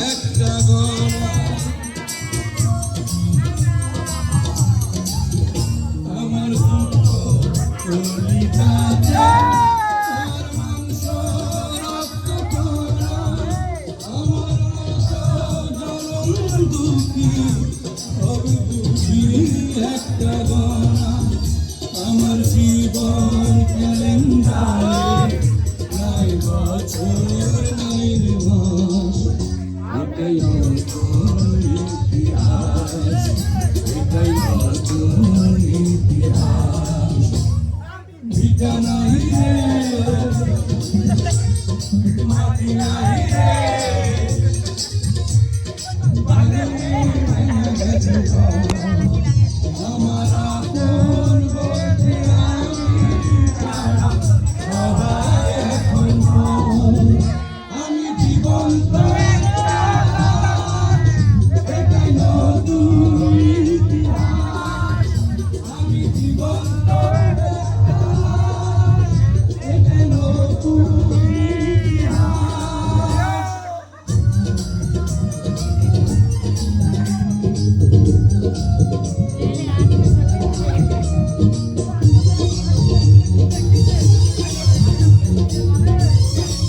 একটা গলা আমার কলিজাতে আর মাংস রক্ত তোরা আমার জনম দুঃখী হবে বুঝি একটা গলা আমার জীবন ক্যালেন্ডারে নাই বছর নাই মাস এটাই নতুন ইতিহাস এটাই নতুন ইতিহাস ভিটা নাই রে মাটি নাই